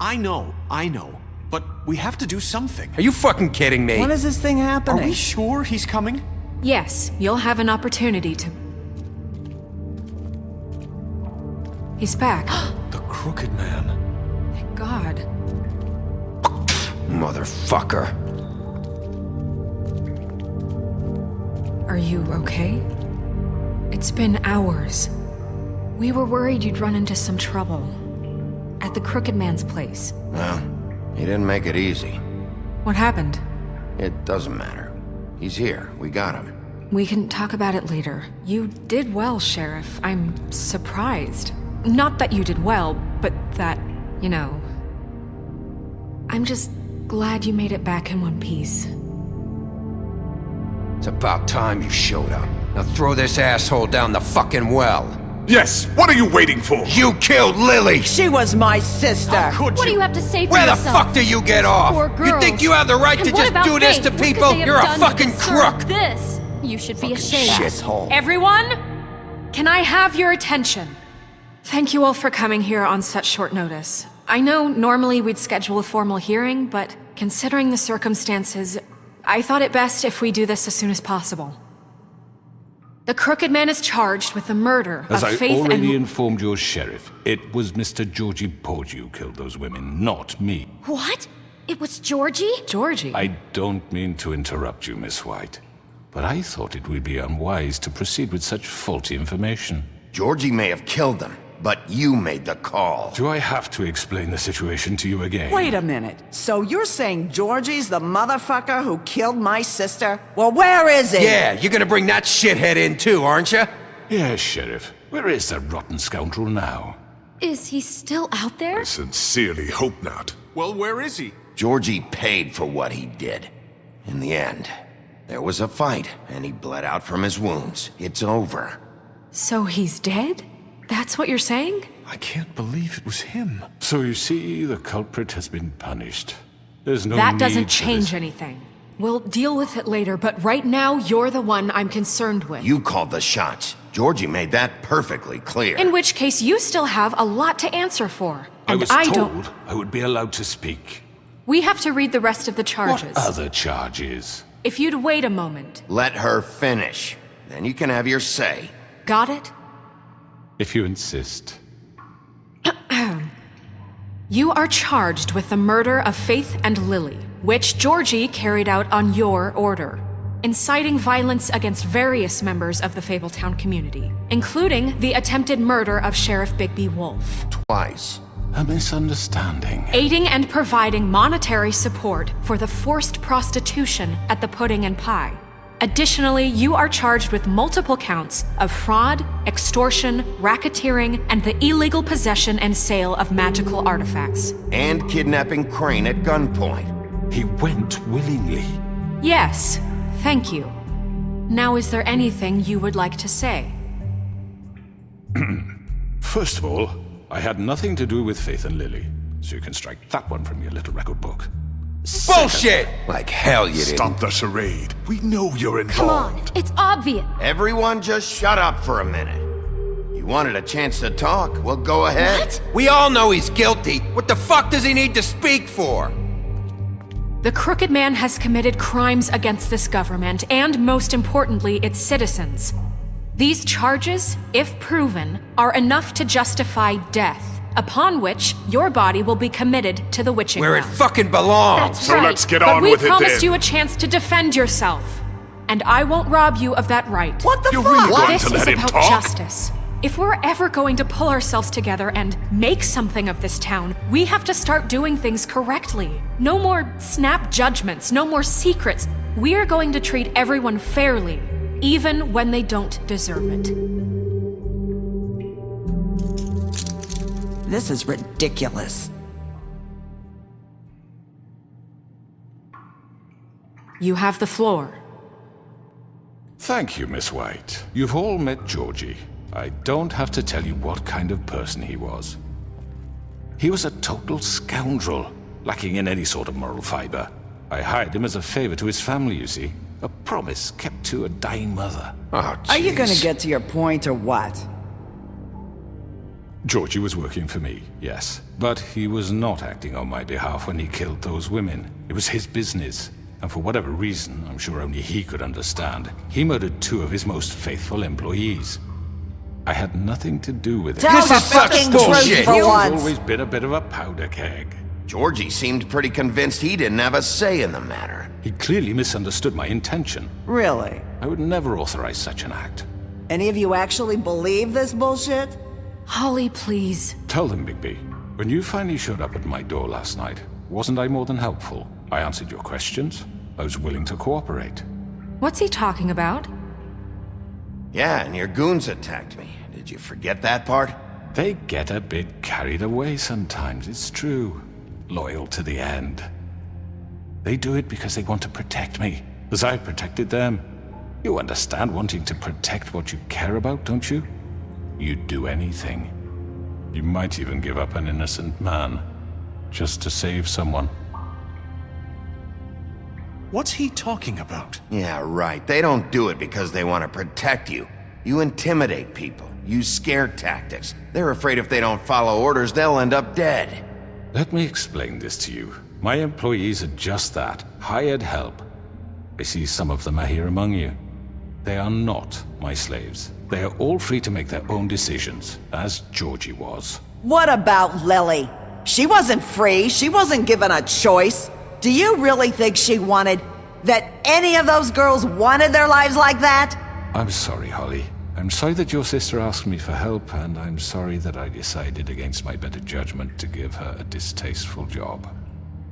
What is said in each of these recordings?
I know. But we have to do something. Are you fucking kidding me? When is this thing happening? Are we sure he's coming? Yes, you'll have an opportunity to... He's back. The Crooked Man. Thank God. Motherfucker. Are you okay? It's been hours. We were worried you'd run into some trouble. At the Crooked Man's place. Well, he didn't make it easy. What happened? It doesn't matter. He's here. We got him. We can talk about it later. You did well, Sheriff. I'm surprised. Not that you did well, but that, you know... I'm just glad you made it back in one piece. It's about time you showed up. Now throw this asshole down the fucking well. Yes, what are you waiting for? You killed Lily! She was my sister! How could What you? do you have to say for Where the yourself? fuck do you get off? Poor You girls. think you have the right to And what just about do this Faith? to What could people? they have You're a done to fucking deserve crook! This. You should be ashamed. Shithole. Everyone, can I have your attention? Thank you all for coming here on such short notice. I know normally we'd schedule a formal hearing, but considering the circumstances, I thought it best if we do this as soon as possible. The Crooked Man is charged with the murder As of I Faith already and... informed your sheriff, it was Mr. Georgie Porgy who killed those women, not me. What? It was Georgie? Georgie? I don't mean to interrupt you, Miss White, but I thought it would be unwise to proceed with such faulty information. Georgie may have killed them, but you made the call. Do I have to explain the situation to you again? Wait a minute. So you're saying Georgie's the motherfucker who killed my sister? Well, where is he? Yeah, you're gonna bring that shithead in too, aren't you? Yes, Sheriff. Where is that rotten scoundrel now? Is he still out there? I sincerely hope not. Well, where is he? Georgie paid for what he did. In the end, there was a fight, and he bled out from his wounds. It's over. So he's dead? That's what you're saying? I can't believe it was him. So you see, the culprit has been punished. There's no That need doesn't for change this. anything. We'll deal with it later, but right now, you're the one I'm concerned with. You called the shots. Georgie made that perfectly clear. In which case, you still have a lot to answer for. I And was don't... told I would be allowed to speak. We have to read the rest of the charges. What other charges? If you'd wait a moment. Let her finish. Then you can have your say. Got it? If you insist. You are charged with the murder of Faith and Lily, which Georgie carried out on your order, inciting violence against various members of the Fabletown community, including the attempted murder of Sheriff Bigby Wolf. Twice. A misunderstanding. Aiding and providing monetary support for the forced prostitution at the Pudding and Pie. Additionally, you are charged with multiple counts of fraud, extortion, racketeering, and the illegal possession and sale of magical artifacts. And kidnapping Crane at gunpoint. He went willingly. Yes, thank you. Now, is there anything you would like to say? First of all, I had nothing to do with Faith and Lily, so you can strike that one from your little record book. Bullshit! Like hell you didn't. Stop the charade. We know you're Come on, involved. it's obvious. Everyone just shut up for a minute. You wanted a chance to talk? Well, go ahead. What? We all know he's guilty. What the fuck does he need to speak for? The Crooked Man has committed crimes against this government and, most importantly, its citizens. These charges, if proven, are enough to justify death, upon which your body will be committed to the witching Where it well. fucking belongs. That's So right. let's get But on we with it promised then. you a chance to defend yourself, and I won't rob you of that right. What the You're fuck? really going This to is let him about talk? justice. If we're ever going to pull ourselves together and make something of this town, we have to start doing things correctly. No more snap judgments, no more secrets. We're going to treat everyone fairly, even when they don't deserve it. This is ridiculous. You have the floor. Thank you, Miss White. You've all met Georgie. I don't have to tell you what kind of person he was. He was a total scoundrel, lacking in any sort of moral fiber. I hired him as a favor to his family, you see. A promise kept to a dying mother. Oh, Are you gonna jeez. get to your point or what? Georgie was working for me, yes. But he was not acting on my behalf when he killed those women. It was his business. And for whatever reason, I'm sure only he could understand, he murdered 2 of his most faithful employees. I had nothing to do with it. Tell the is such fucking bullshit. truth for He's once. always been a bit of a powder keg. Georgie seemed pretty convinced he didn't have a say in the matter. He clearly misunderstood my intention. Really? I would never authorize such an act. Any of you actually believe this bullshit? Holly, please. Tell them, Bigby. When you finally showed up at my door last night, wasn't I more than helpful? I answered your questions. I was willing to cooperate. What's he talking about? Yeah, and your goons attacked me. Did you forget that part? They get a bit carried away sometimes, it's true. Loyal to the end. They do it because they want to protect me, as I protected them. You understand wanting to protect what you care about, don't you? You'd do anything. You might even give up an innocent man, just to save someone. What's he talking about? Yeah, right. They don't do it because they want to protect you. You intimidate people, use scare tactics. They're afraid if they don't follow orders, they'll end up dead. Let me explain this to you. My employees are just that, hired help. I see some of them are here among you. They are not my slaves. They are all free to make their own decisions, as Georgie was. What about Lily? She wasn't free. She wasn't given a choice. Do you really think she wanted... that any of those girls wanted their lives like that? I'm sorry, Holly. I'm sorry that your sister asked me for help, and I'm sorry that I decided against my better judgment to give her a distasteful job.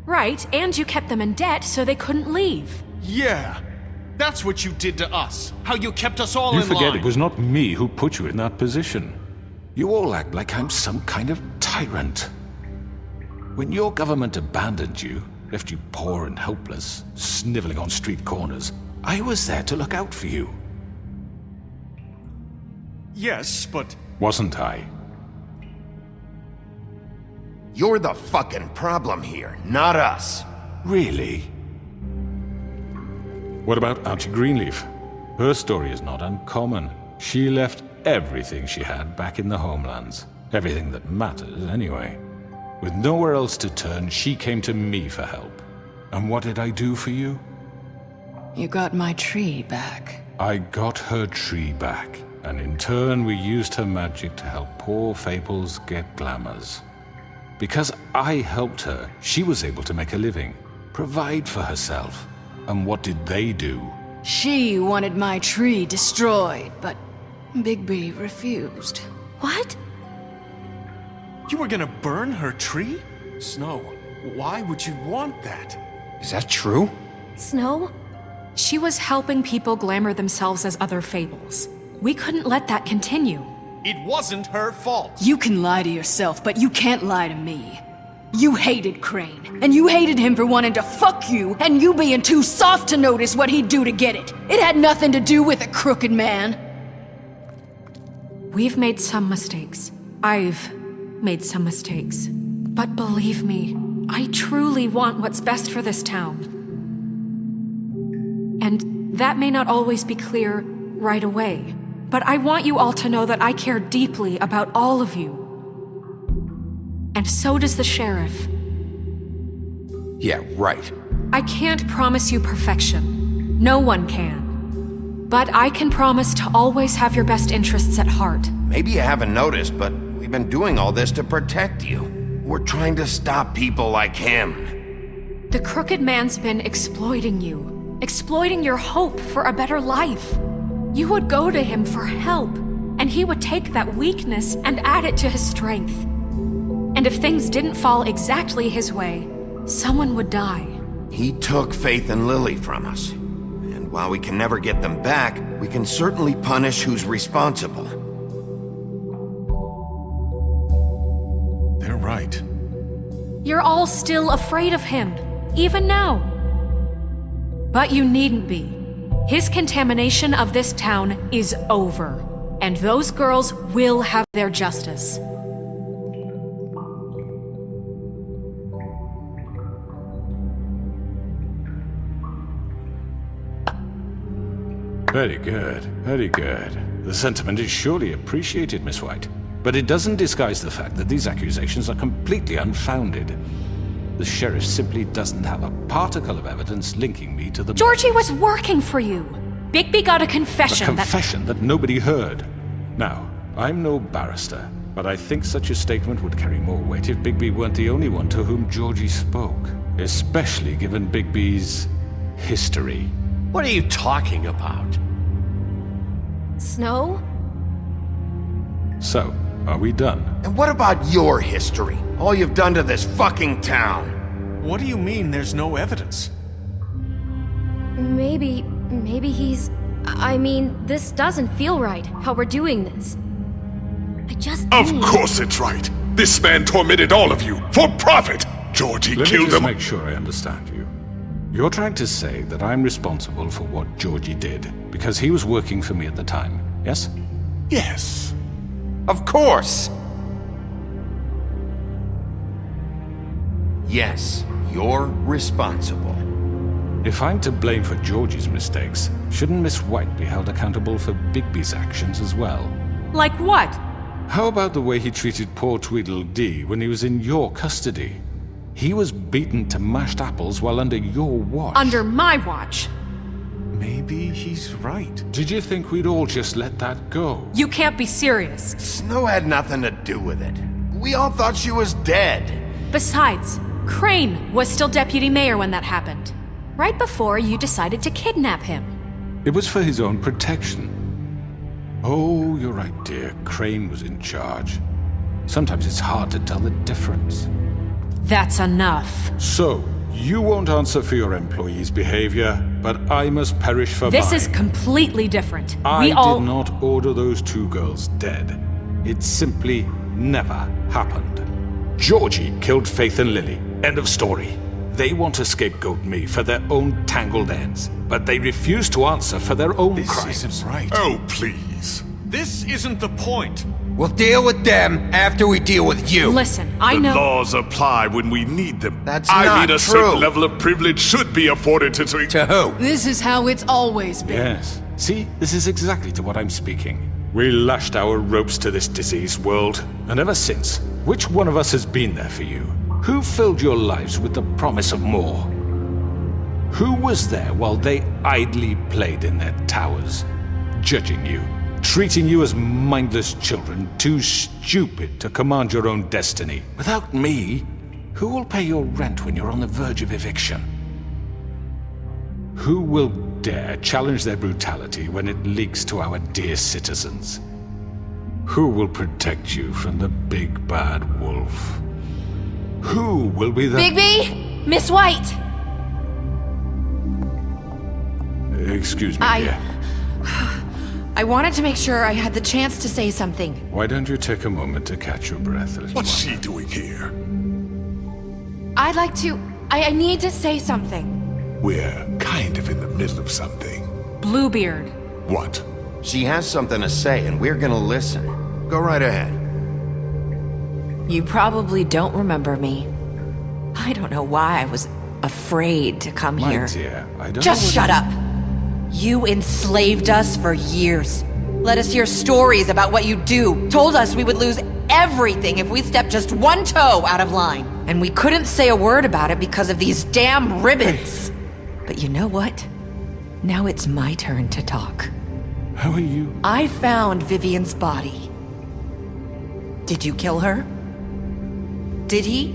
Right, and you kept them in debt so they couldn't leave. Yeah. That's what you did to us. How you kept us all You in forget line. it was not me who put you in that position. You all act like I'm some kind of tyrant. When your government abandoned you, left you poor and helpless, sniveling on street corners, I was there to look out for you. Yes, but... Wasn't I? You're the fucking problem here, not us. Really? What about Auntie Greenleaf? Her story is not uncommon. She left everything she had back in the homelands. Everything that matters, anyway. With nowhere else to turn, she came to me for help. And what did I do for you? You got my tree back. I got her tree back, and in turn we used her magic to help poor Fables get glamours. Because I helped her, she was able to make a living, provide for herself. And what did they do? She wanted my tree destroyed, but Bigby refused. What? You were gonna burn her tree? Snow, why would you want that? Is that true? Snow? She was helping people glamour themselves as other Fables. We couldn't let that continue. It wasn't her fault. You can lie to yourself, but you can't lie to me. You hated Crane, and you hated him for wanting to fuck you, and you being too soft to notice what he'd do to get it. It had nothing to do with a crooked man. We've made some mistakes. I've made some mistakes. But believe me, I truly want what's best for this town. And that may not always be clear right away, but I want you all to know that I care deeply about all of you. And so does the sheriff. Yeah, right. I can't promise you perfection. No one can. But I can promise to always have your best interests at heart. Maybe you haven't noticed, but we've been doing all this to protect you. We're trying to stop people like him. The crooked man's been exploiting you. Exploiting your hope for a better life. You would go to him for help, and he would take that weakness and add it to his strength. And if things didn't fall exactly his way, someone would die. He took Faith and Lily from us. And while we can never get them back, we can certainly punish who's responsible. They're right. You're all still afraid of him, even now. But you needn't be. His contamination of this town is over, and those girls will have their justice. Very good, very good. The sentiment is surely appreciated, Miss White. But it doesn't disguise the fact that these accusations are completely unfounded. The sheriff simply doesn't have a particle of evidence linking me to the... Georgie was working for you. Bigby got a confession A confession that nobody heard. Now, I'm no barrister, but I think such a statement would carry more weight if Bigby weren't the only one to whom Georgie spoke. Especially given Bigby's history. What are you talking about? Snow? So, are we done? And what about your history? All you've done to this fucking town? What do you mean there's no evidence? Maybe he's... I mean, this doesn't feel right, how we're doing this. I just Of need... course it's right. This man tormented all of you for profit. Georgie Let me killed just them. make sure I understand you. You're trying to say that I'm responsible for what Georgie did because he was working for me at the time, yes? Yes. Of course! Yes, you're responsible. If I'm to blame for Georgie's mistakes, shouldn't Miss White be held accountable for Bigby's actions as well? Like what? How about the way he treated poor Tweedledee when he was in your custody? He was beaten to mashed apples while under your watch. Under my watch. Maybe he's right. Did you think we'd all just let that go? You can't be serious. Snow had nothing to do with it. We all thought she was dead. Besides, Crane was still deputy mayor when that happened. Right before you decided to kidnap him. It was for his own protection. Oh, you're right, dear. Crane was in charge. Sometimes it's hard to tell the difference. That's enough. So, you won't answer for your employees' behavior, but I must perish for This mine. is completely different. I We all... did not order those two girls dead. It simply never happened. Georgie killed Faith and Lily. End of story. They want to scapegoat me for their own tangled ends, but they refuse to answer for their own This crimes. isn't right. Oh, please. This isn't the point. We'll deal with them after we deal with you. Listen, I The know... laws apply when we need them. That's I not mean, a true. certain level of privilege should be afforded to... To who? This is how it's always been. Yes. See, this is exactly to what I'm speaking. We lashed our ropes to this diseased world, and ever since, which one of us has been there for you? Who filled your lives with the promise of more? Who was there while they idly played in their towers, judging you, treating you as mindless children, too stupid to command your own destiny? Without me, who will pay your rent when you're on the verge of eviction? Who will dare challenge their brutality when it leaks to our dear citizens? Who will protect you from the big bad wolf? Who will be the... Bigby! Miss White! Excuse me, dear. I wanted to make sure I had the chance to say something. Why don't you take a moment to catch your breath a little What's while? she doing here? I'd like to... I need to say something. We're kind of in the middle of something. Bluebeard. What? She has something to say, and we're gonna listen. Go right ahead. You probably don't remember me. I don't know why I was afraid to come My here. dear, I don't Just know what shut up! You enslaved us for years. Let us hear stories about what you do. Told us we would lose everything if we stepped just one toe out of line. And we couldn't say a word about it because of these damn ribbons. But you know what? Now it's my turn to talk. How are you? I found Vivian's body. Did you kill her? Did he?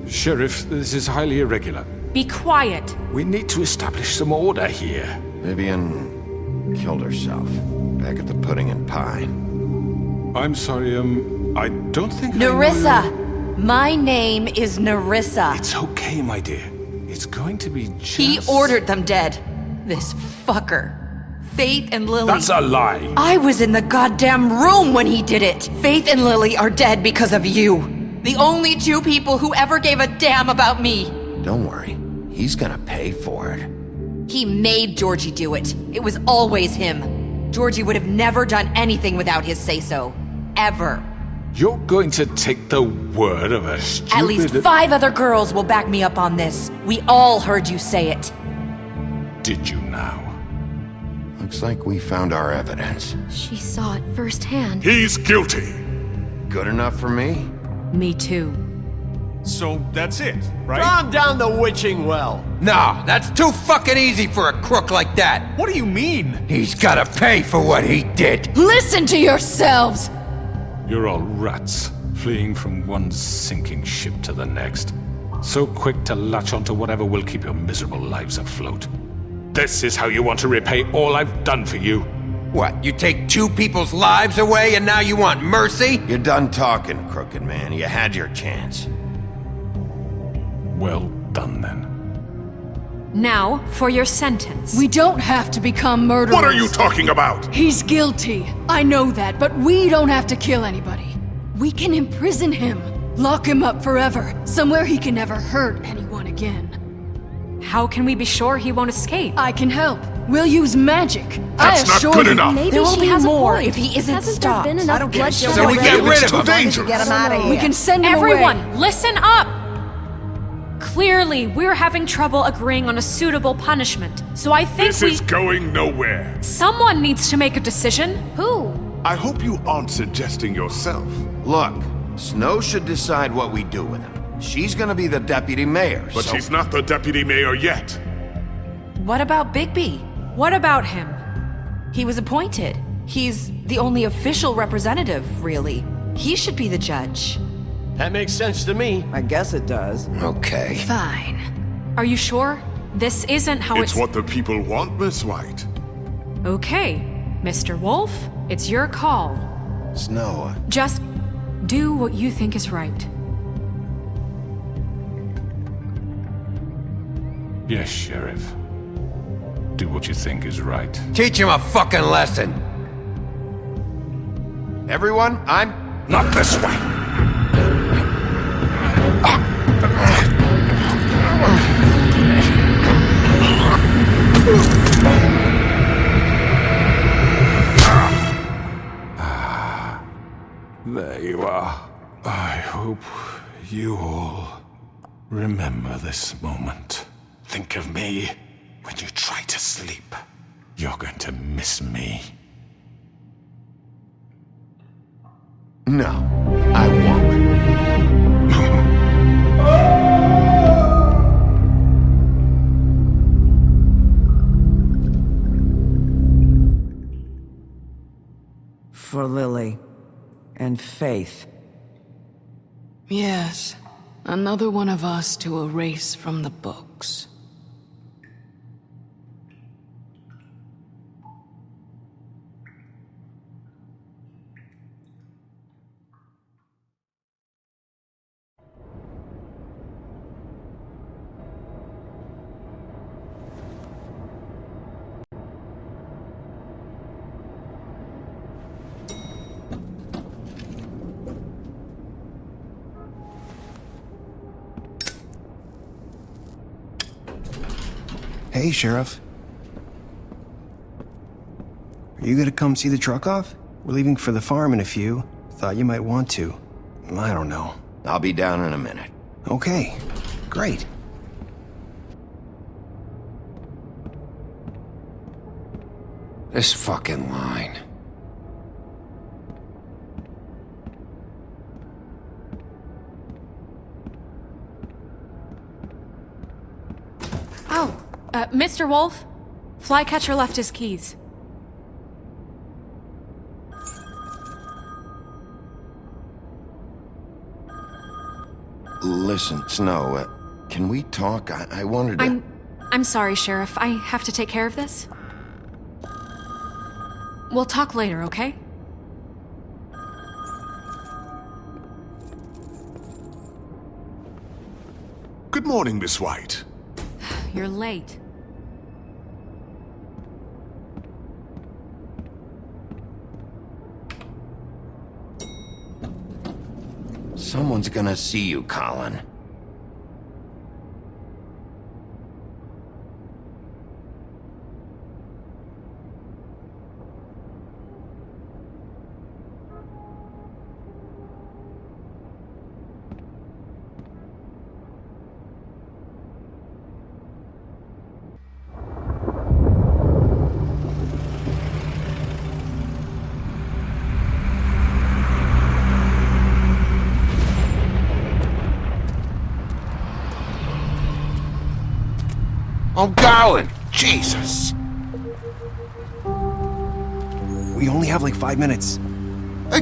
Sheriff, this is highly irregular. Be quiet. We need to establish some order here. Vivian killed herself back at the Pudding and Pie. I'm sorry, I don't think I know Nerissa! you- My name is Nerissa. It's okay, my dear. It's going to be just... He ordered them dead. This fucker. Faith and Lily. That's a lie! I was in the goddamn room when he did it. Faith and Lily are dead because of you. The only two people who ever gave a damn about me. Don't worry, he's gonna pay for it. He made Georgie do it. It was always him. Georgie would have never done anything without his say-so. Ever. You're going to take the word of a stupid... At least 5 other girls will back me up on this. We all heard you say it. Did you now? Looks like we found our evidence. She saw it firsthand. He's guilty. Good enough for me? Me too. So that's it, right? Calm down the witching well. No, that's too fucking easy for a crook like that. What do you mean? He's gotta pay for what he did. Listen to yourselves! You're all rats, fleeing from one sinking ship to the next. So quick to latch onto whatever will keep your miserable lives afloat. This is how you want to repay all I've done for you? What, you take two people's lives away and now you want mercy? You're done talking, crooked man. You had your chance. Well done, then. Now, for your sentence. We don't have to become murderers. What are you talking about? He's guilty. I know that, but we don't have to kill anybody. We can imprison him. Lock him up forever. Somewhere he can never hurt anyone again. How can we be sure he won't escape? I can help. We'll use magic. That's not good enough. Maybe There will she be has more a point. if he isn't Hasn't stopped. there been enough I don't get bloodshed? it. So we get rid of Too him. dangerous. Get him out of here. We can send him away. Everyone, listen up! Clearly, we're having trouble agreeing on a suitable punishment. So I think This is going nowhere. someone needs to make a decision. Who? I hope you aren't suggesting yourself. Look, Snow should decide what we do with him. She's gonna be the deputy mayor, But so... she's not the deputy mayor yet. What about Bigby? What about him? He was appointed. He's the only official representative, really. He should be the judge. That makes sense to me. I guess it does. Okay. Fine. Are you sure? This isn't how It's what the people want, Miss White. Okay, Mr. Wolf, it's your call. Snow, Just do what you think is right. Yes, Sheriff. Do what you think is right. Teach him a fucking lesson. everyone, I'm... Not this way! There you are. I hope you all remember this moment. Think of me when you try to sleep. You're going to miss me. No, I won't. For Lily and Faith. Yes, another one of us to erase from the books. Hey, Sheriff. Are you gonna come see the truck off? We're leaving for the farm in a few. Thought you might want to. I don't know. I'll be down in a minute. Okay, great. This fucking line. Oh, Mr. Wolf, Flycatcher left his keys. Listen, Snow, can we talk? I wanted to... I'm sorry, Sheriff. I have to take care of this. We'll talk later, okay? Good morning, Miss White. You're late. Someone's gonna see you, Colin. I'm going. Jesus. We only have like 5 minutes.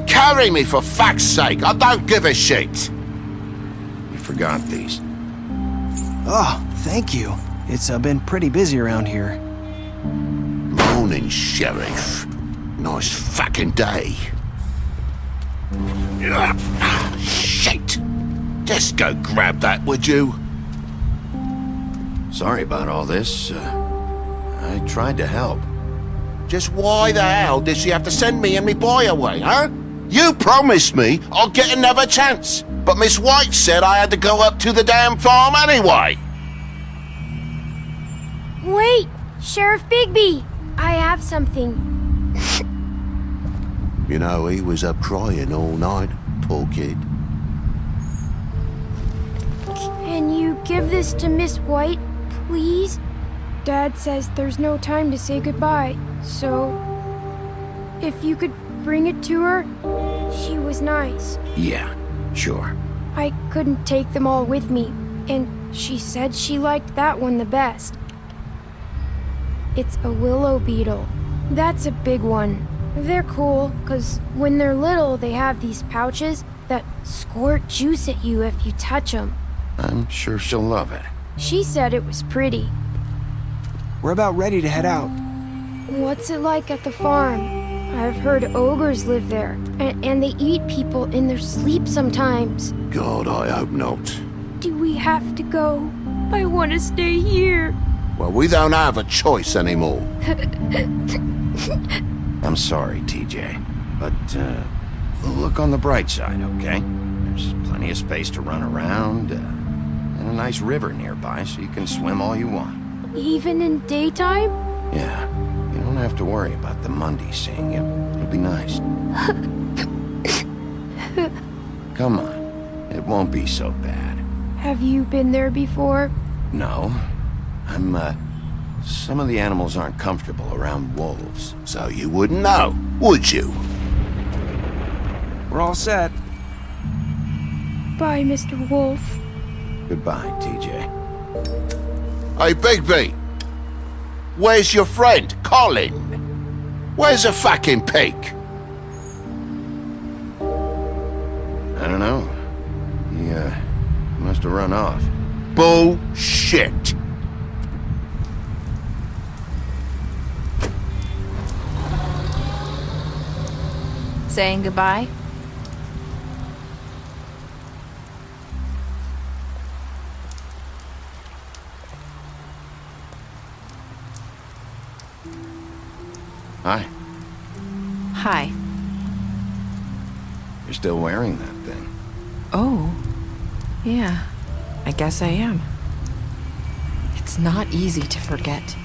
Carry me for fuck's sake. I don't give a shit. You forgot these. Oh, thank you. It's been pretty busy around here. Morning, Sheriff. Nice fucking day. Shit. Just go grab that, would you? Sorry about all this. I tried to help. Just why the hell did she have to send me and me boy away, huh? You promised me I'll get another chance, but Miss White said I had to go up to the damn farm anyway. Wait, Sheriff Bigby, I have something. You know, he was up crying all night, poor kid. Can you give this to Miss White, please? Dad says there's no time to say goodbye, so if you could bring it to her, she was nice. Yeah, sure. I couldn't take them all with me, and she said she liked that one the best. It's a willow beetle. That's a big one. They're cool, 'cause when they're little, they have these pouches that squirt juice at you if you touch them. I'm sure she'll love it. She said it was pretty. We're about ready to head out. What's it like at the farm? I've heard ogres live there, and they eat people in their sleep sometimes. God, I hope not. Do we have to go? I want to stay here. Well, we don't have a choice anymore. I'm sorry, TJ. But, look on the bright side, okay? There's plenty of space to run around, and a nice river nearby so you can swim all you want. Even in daytime? Yeah, you don't have to worry about the Monday seeing you. It'll be nice. Come on, it won't be so bad. Have you been there before? No. Some of the animals aren't comfortable around wolves. So you wouldn't know, would you? We're all set. Bye, Mr. Wolf. Goodbye, TJ. Hey, Bigby. Where's your friend, Colin? Where's the fucking pig? I don't know. He, must have run off. Bullshit. Saying goodbye? Hi. Hi. You're still wearing that thing. Oh. Yeah. I guess I am. It's not easy to forget.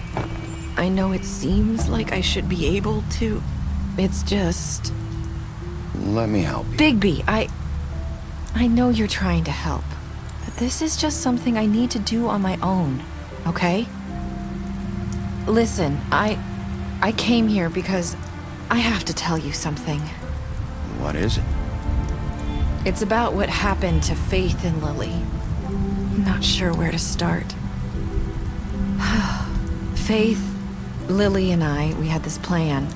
I know it seems like I should be able to. It's just... Let me help you. Bigby, I know you're trying to help, but this is just something I need to do on my own, okay? Listen, I came here because I have to tell you something. What is it? It's about what happened to Faith and Lily. I'm not sure where to start. Faith, Lily, and I, we had this plan.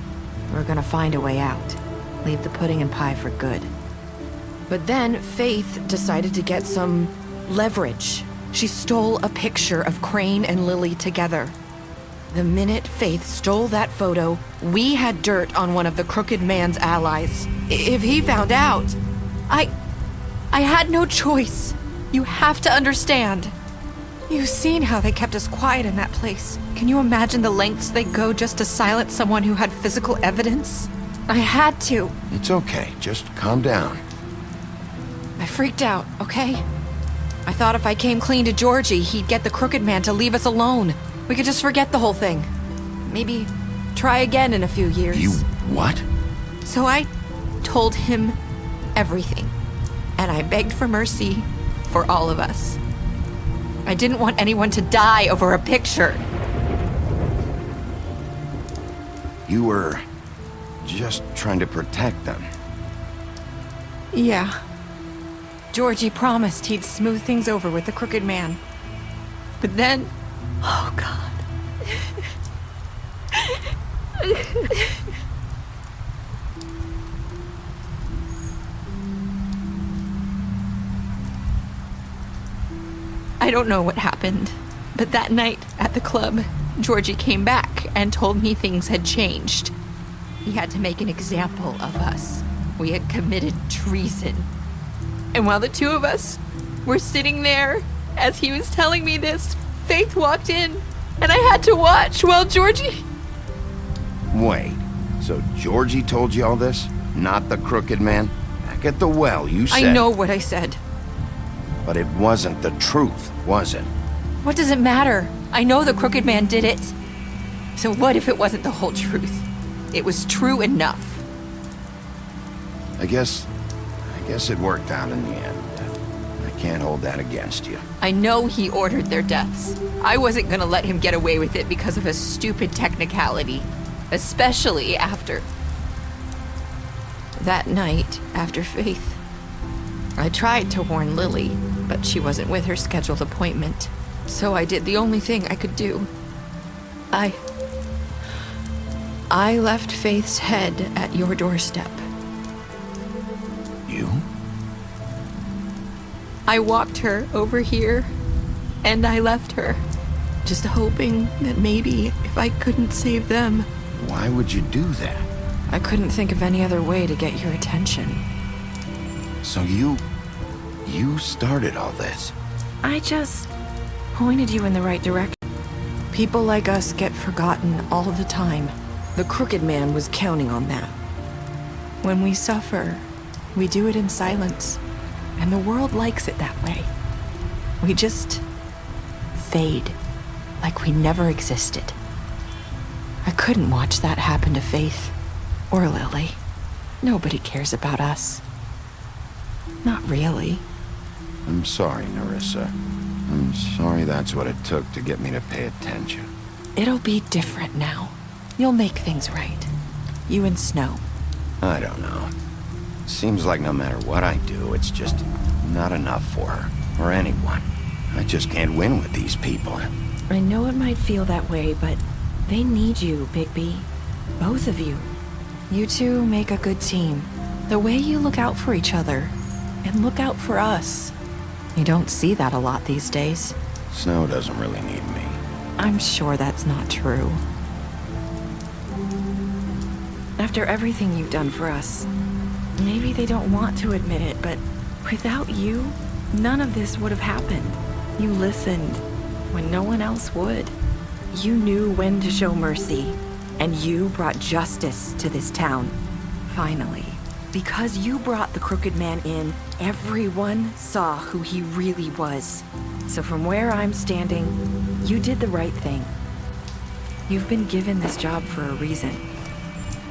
We were gonna find a way out. Leave the pudding and pie for good. But then Faith decided to get some leverage. She stole a picture of Crane and Lily together. The minute Faith stole that photo, we had dirt on one of the crooked man's allies. If he found out, I had no choice. You have to understand. You've seen how they kept us quiet in that place. Can you imagine the lengths they go just to silence someone who had physical evidence? I had to. It's okay. Just calm down. I freaked out, okay? I thought if I came clean to Georgie, he'd get the crooked man to leave us alone. We could just forget the whole thing. Maybe try again in a few years. You what? So I told him everything. And I begged for mercy for all of us. I didn't want anyone to die over a picture. You were just trying to protect them. Yeah. Georgie promised he'd smooth things over with the crooked man. But then, Oh, God. I don't know what happened, but that night at the club, Georgie came back and told me things had changed. He had to make an example of us. We had committed treason. And while the two of us were sitting there, as he was telling me this, Faith walked in, and I had to watch while Georgie... Wait, so Georgie told you all this? Not the crooked man? Back at the well, you said... I know what I said. But it wasn't the truth, was it? What does it matter? I know the crooked man did it. So what if it wasn't the whole truth? It was true enough. I guess it worked out in the end. I can't hold that against you. I know he ordered their deaths. I wasn't gonna let him get away with it because of a stupid technicality. Especially after... that night, after Faith. I tried to warn Lily, but she wasn't with her scheduled appointment. So I did the only thing I could do. I left Faith's head at your doorstep. You? I walked her over here, and I left her, just hoping that maybe if I couldn't save them... Why would you do that? I couldn't think of any other way to get your attention. So you started all this? I just pointed you in the right direction. People like us get forgotten all the time. The crooked man was counting on that. When we suffer, we do it in silence, and the world likes it that way. We just fade, like we never existed. I couldn't watch that happen to Faith, or Lily. Nobody cares about us. Not really. I'm sorry, Nerissa. I'm sorry that's what it took to get me to pay attention. It'll be different now. You'll make things right. You and Snow. I don't know. Seems like no matter what I do, it's just not enough for her, or anyone. I just can't win with these people. I know it might feel that way, but they need you, Bigby. Both of you. You two make a good team. The way you look out for each other, and look out for us. You don't see that a lot these days. Snow doesn't really need me. I'm sure that's not true. After everything you've done for us, maybe they don't want to admit it, but without you, none of this would have happened. You listened when no one else would. You knew when to show mercy, and you brought justice to this town. Finally. Because you brought the crooked man in, everyone saw who he really was. So from where I'm standing, you did the right thing. You've been given this job for a reason.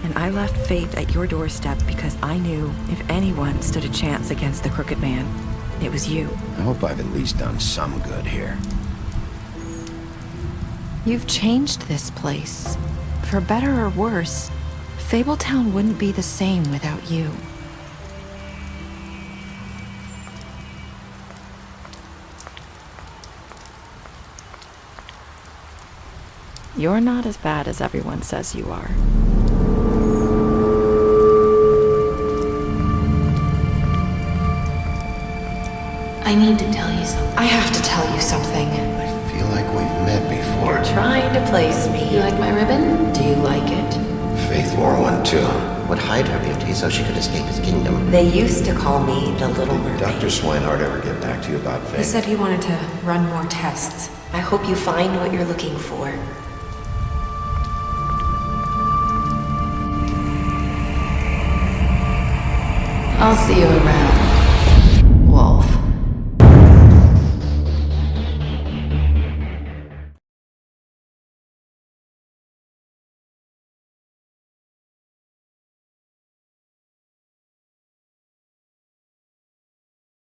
And I left Faith at your doorstep because I knew if anyone stood a chance against the crooked man, it was you. I hope I've at least done some good here. You've changed this place. For better or worse, Fabletown wouldn't be the same without you. You're not as bad as everyone says you are. I need to tell you something. I have to tell you something. I feel like we've met before. You're trying to place me. You like my ribbon? Do you like it? Faith wore one too. Would hide her beauty so she could escape his kingdom. They used to call me the Little Mermaid. Did Dr. Swinehart ever get back to you about Faith? He said he wanted to run more tests. I hope you find what you're looking for. I'll see you around.